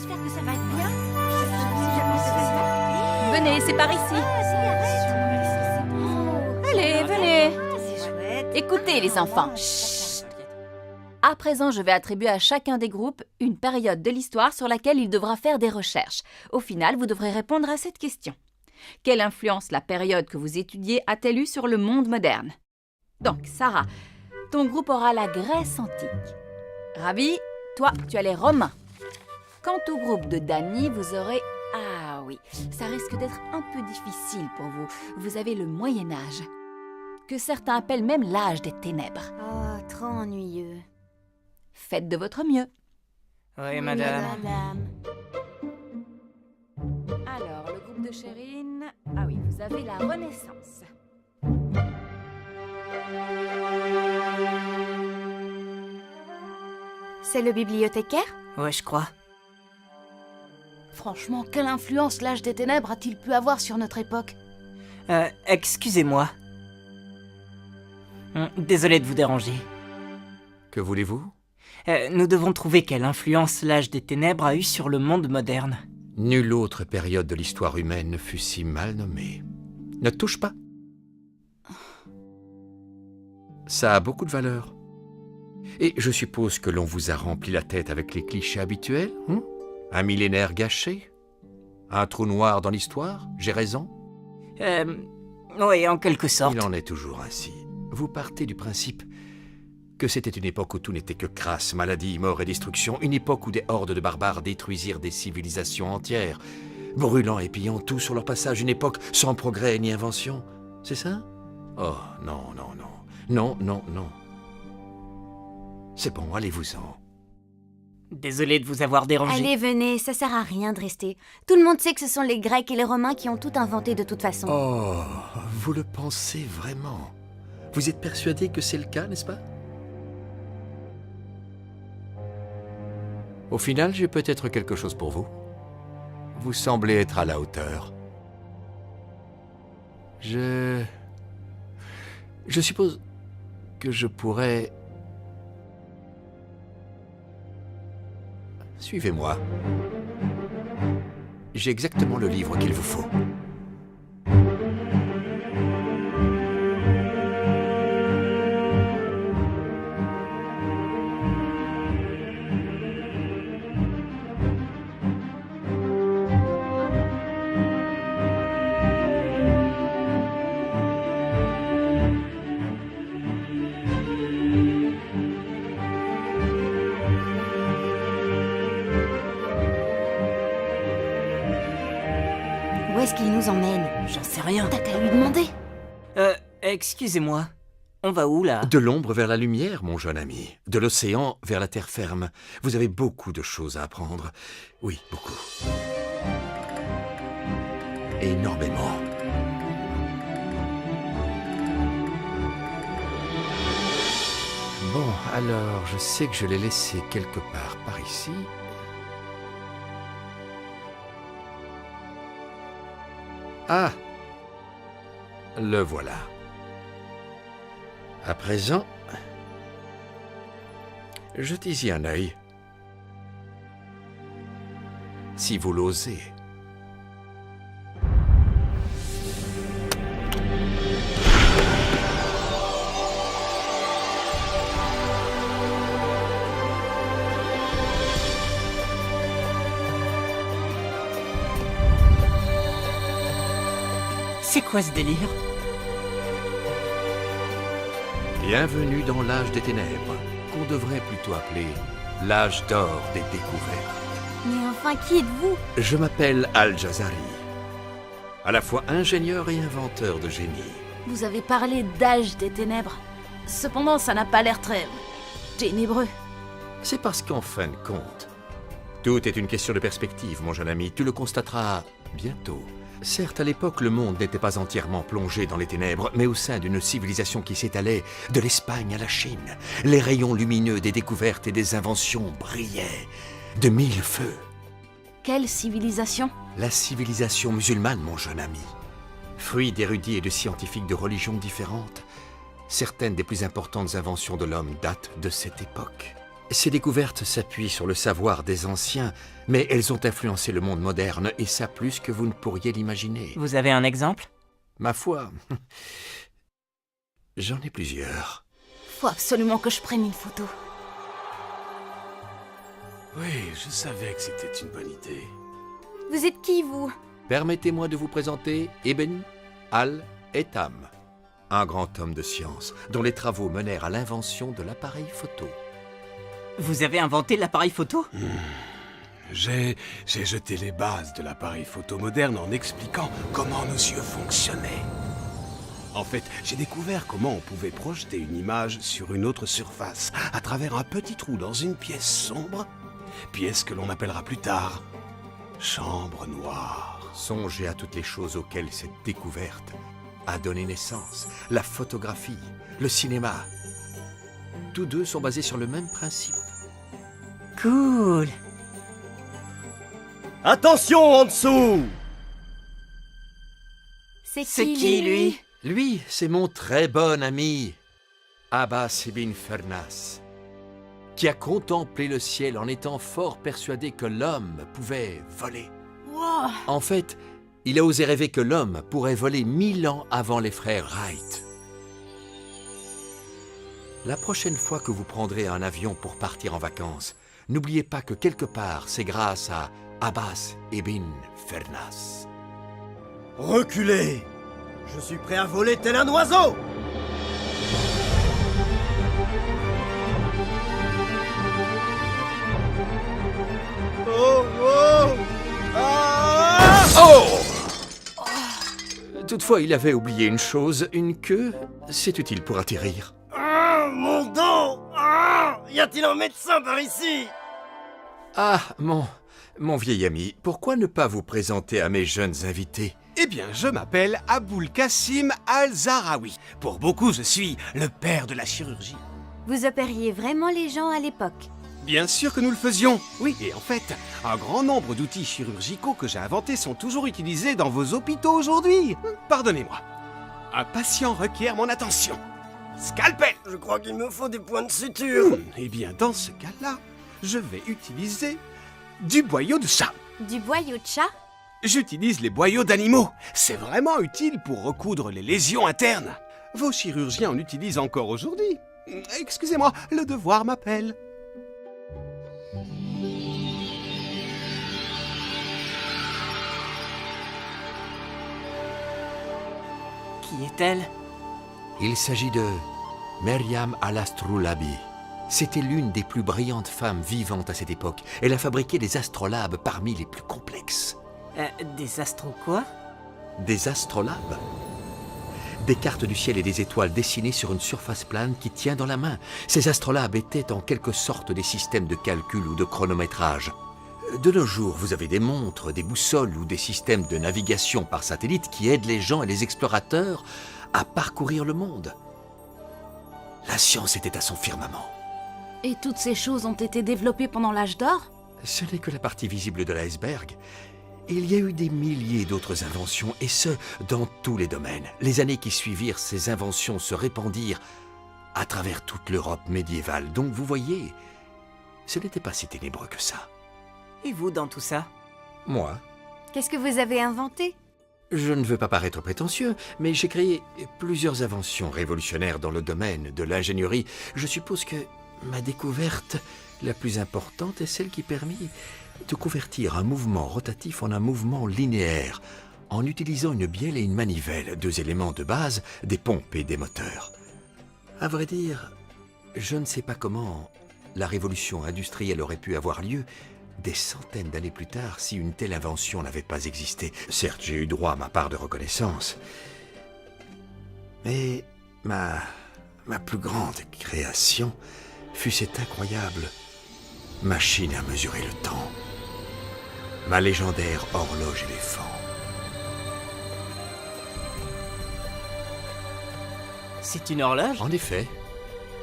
j'espère que ça va être bien. Si jamais ça va bien. Venez, c'est par ici. Allez, venez. C'est chouette. Écoutez, les enfants. Chut. À présent, je vais attribuer à chacun des groupes une période de l'histoire sur laquelle il devra faire des recherches. Au final, vous devrez répondre à cette question. Quelle influence la période que vous étudiez a-t-elle eue sur le monde moderne? Donc, Sarah, ton groupe aura la Grèce antique. Ravi, toi, tu as les Romains. Quant au groupe de Dany, vous aurez... Ah oui, ça risque d'être un peu difficile pour vous. Vous avez le Moyen-Âge, que certains appellent même l'âge des ténèbres. Oh, trop ennuyeux. Faites de votre mieux. Oui, madame. Madame. Alors, le groupe de Chérine... Ah oui, vous avez la Renaissance. C'est le bibliothécaire? Ouais, je crois. Franchement, quelle influence l'âge des ténèbres a-t-il pu avoir sur notre époque? Excusez-moi. Désolé de vous déranger. Que voulez-vous? Nous devons trouver quelle influence l'âge des ténèbres a eu sur le monde moderne. Nulle autre période de l'histoire humaine ne fut si mal nommée. Ne touche pas. Ça a beaucoup de valeur. Et je suppose que l'on vous a rempli la tête avec les clichés habituels, hein? Un millénaire gâché? Un trou noir dans l'histoire? J'ai raison? Oui, en quelque sorte. Il en est toujours ainsi. Vous partez du principe que c'était une époque où tout n'était que crasse, maladie, mort et destruction, une époque où des hordes de barbares détruisirent des civilisations entières, brûlant et pillant tout sur leur passage, une époque sans progrès ni invention. C'est ça? Oh, non, non, non. Non, non, non. C'est bon, allez-vous-en. Désolé de vous avoir dérangé. Allez, venez, ça sert à rien de rester. Tout le monde sait que ce sont les Grecs et les Romains qui ont tout inventé de toute façon. Oh, vous le pensez vraiment? Vous êtes persuadé que c'est le cas, n'est-ce pas? Au final, j'ai peut-être quelque chose pour vous. Vous semblez être à la hauteur. Je suppose que je pourrais... Suivez-moi. J'ai exactement le livre qu'il vous faut. Où est-ce qu'il nous emmène? J'en sais rien. T'as qu'à lui demander. Excusez-moi. On va où, là? De l'ombre vers la lumière, mon jeune ami. De l'océan vers la terre ferme. Vous avez beaucoup de choses à apprendre. Oui, beaucoup. Énormément. Bon, alors, je sais que je l'ai laissé quelque part par ici. Ah! Le voilà. À présent, jetez-y un œil. Si vous l'osez. C'est quoi ce délire? Bienvenue dans l'âge des ténèbres, qu'on devrait plutôt appeler l'âge d'or des découvertes. Mais enfin, qui êtes-vous? Je m'appelle Al-Jazari, à la fois ingénieur et inventeur de génie. Vous avez parlé d'âge des ténèbres. Cependant, ça n'a pas l'air très... ténébreux. C'est parce qu'en fin de compte, tout est une question de perspective, mon jeune ami. Tu le constateras bientôt. Certes, à l'époque, le monde n'était pas entièrement plongé dans les ténèbres, mais au sein d'une civilisation qui s'étalait de l'Espagne à la Chine. Les rayons lumineux des découvertes et des inventions brillaient de mille feux. Quelle civilisation? La civilisation musulmane, mon jeune ami. Fruit d'érudits et de scientifiques de religions différentes, certaines des plus importantes inventions de l'homme datent de cette époque. Ces découvertes s'appuient sur le savoir des anciens, mais elles ont influencé le monde moderne, et ça plus que vous ne pourriez l'imaginer. Vous avez un exemple? Ma foi, j'en ai plusieurs. Faut absolument que je prenne une photo. Oui, je savais que c'était une bonne idée. Vous êtes qui, vous? Permettez-moi de vous présenter Ibn al-Haytham, un grand homme de science dont les travaux menèrent à l'invention de l'appareil photo. Vous avez inventé l'appareil photo? J'ai jeté les bases de l'appareil photo moderne en expliquant comment nos yeux fonctionnaient. En fait, j'ai découvert comment on pouvait projeter une image sur une autre surface à travers un petit trou dans une pièce sombre, pièce que l'on appellera plus tard chambre noire. Songez à toutes les choses auxquelles cette découverte a donné naissance. La photographie, le cinéma. Tous deux sont basés sur le même principe. Cool. Attention en dessous! C'est C'est qui, lui? Lui, c'est mon très bon ami, Abbas ibn Firnas, qui a contemplé le ciel en étant fort persuadé que l'homme pouvait voler. Wow. En fait, il a osé rêver que l'homme pourrait voler 1000 ans avant les frères Wright. La prochaine fois que vous prendrez un avion pour partir en vacances, n'oubliez pas que quelque part, c'est grâce à Abbas ibn Firnas. Reculez! Je suis prêt à voler tel un oiseau! Oh! Oh! Ah! Oh! Toutefois, il avait oublié une chose, une queue, c'est utile pour atterrir. Ah, mon dos! Ah! Y a-t-il un médecin par ici? Ah, mon vieil ami, pourquoi ne pas vous présenter à mes jeunes invités? Eh bien, je m'appelle Aboul Kassim Al-Zahraoui. Pour beaucoup, je suis le père de la chirurgie. Vous opériez vraiment les gens à l'époque? Bien sûr que nous le faisions. Oui, et en fait, un grand nombre d'outils chirurgicaux que j'ai inventés sont toujours utilisés dans vos hôpitaux aujourd'hui. Pardonnez-moi. Un patient requiert mon attention. Scalpel! Je crois qu'il me faut des points de suture. Eh bien, dans ce cas-là, je vais utiliser du boyau de chat. Du boyau de chat? J'utilise les boyaux d'animaux. C'est vraiment utile pour recoudre les lésions internes. Vos chirurgiens en utilisent encore aujourd'hui. Excusez-moi, le devoir m'appelle. Qui est-elle? Il s'agit de Maryam al-Astrolabi. C'était l'une des plus brillantes femmes vivantes à cette époque. Elle a fabriqué des astrolabes parmi les plus complexes. Des astros quoi? Des astrolabes? Des cartes du ciel et des étoiles dessinées sur une surface plane qui tient dans la main. Ces astrolabes étaient en quelque sorte des systèmes de calcul ou de chronométrage. De nos jours, vous avez des montres, des boussoles ou des systèmes de navigation par satellite qui aident les gens et les explorateurs à parcourir le monde. La science était à son firmament. Et toutes ces choses ont été développées pendant l'âge d'or? Ce n'est que la partie visible de l'iceberg. Il y a eu des milliers d'autres inventions, et ce, dans tous les domaines. Les années qui suivirent, ces inventions se répandirent à travers toute l'Europe médiévale. Donc, vous voyez, ce n'était pas si ténébreux que ça. Et vous dans tout ça? Moi, Qu'est-ce que vous avez inventé? je ne veux pas paraître prétentieux, mais j'ai créé plusieurs inventions révolutionnaires dans le domaine de l'ingénierie. Je suppose que ma découverte la plus importante est celle qui permit de convertir un mouvement rotatif en un mouvement linéaire, en utilisant une bielle et une manivelle, deux éléments de base, des pompes et des moteurs. À vrai dire, je ne sais pas comment la révolution industrielle aurait pu avoir lieu des centaines d'années plus tard si une telle invention n'avait pas existé. Certes, j'ai eu droit à ma part de reconnaissance, mais ma plus grande création fut cette incroyable machine à mesurer le temps. Ma légendaire horloge éléphant. C'est une horloge? En effet,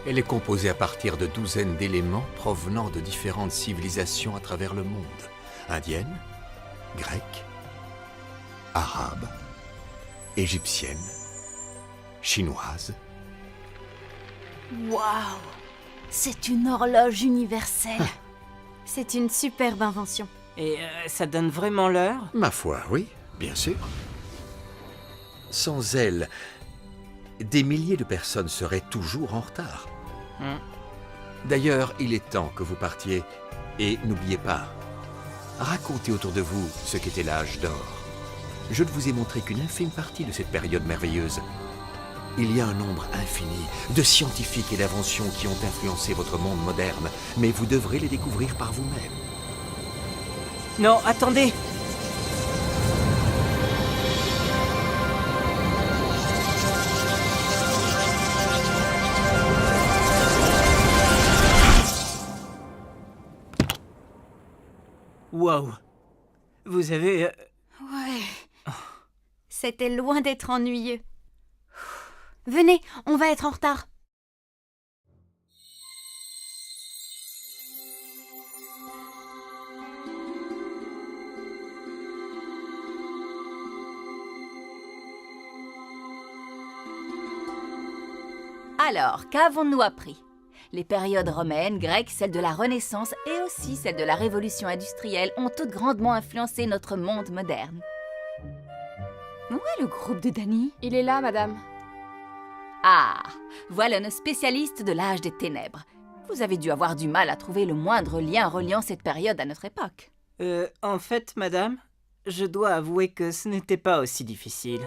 elle est composée à partir de douzaines d'éléments provenant de différentes civilisations à travers le monde. Indienne, grecque, arabe, égyptienne, chinoise. Waouh! C'est une horloge universelle. C'est une superbe invention. Et ça donne vraiment l'heure? Ma foi, oui, bien sûr. Sans elle, des milliers de personnes seraient toujours en retard. D'ailleurs, il est temps que vous partiez. Et n'oubliez pas, racontez autour de vous ce qu'était l'âge d'or. Je ne vous ai montré qu'une infime partie de cette période merveilleuse. Il y a un nombre infini de scientifiques et d'inventions qui ont influencé votre monde moderne, mais vous devrez les découvrir par vous-même. Non, attendez! Wow! Vous avez... Ouais. C'était loin d'être ennuyeux. Venez, on va être en retard. Alors, qu'avons-nous appris? Les périodes romaines, grecques, celles de la Renaissance et aussi celles de la Révolution industrielle ont toutes grandement influencé notre monde moderne. Où est le groupe de Danny? Il est là, madame. Ah, voilà nos spécialistes de l'âge des ténèbres. Vous avez dû avoir du mal à trouver le moindre lien reliant cette période à notre époque. En fait, madame, je dois avouer que ce n'était pas aussi difficile.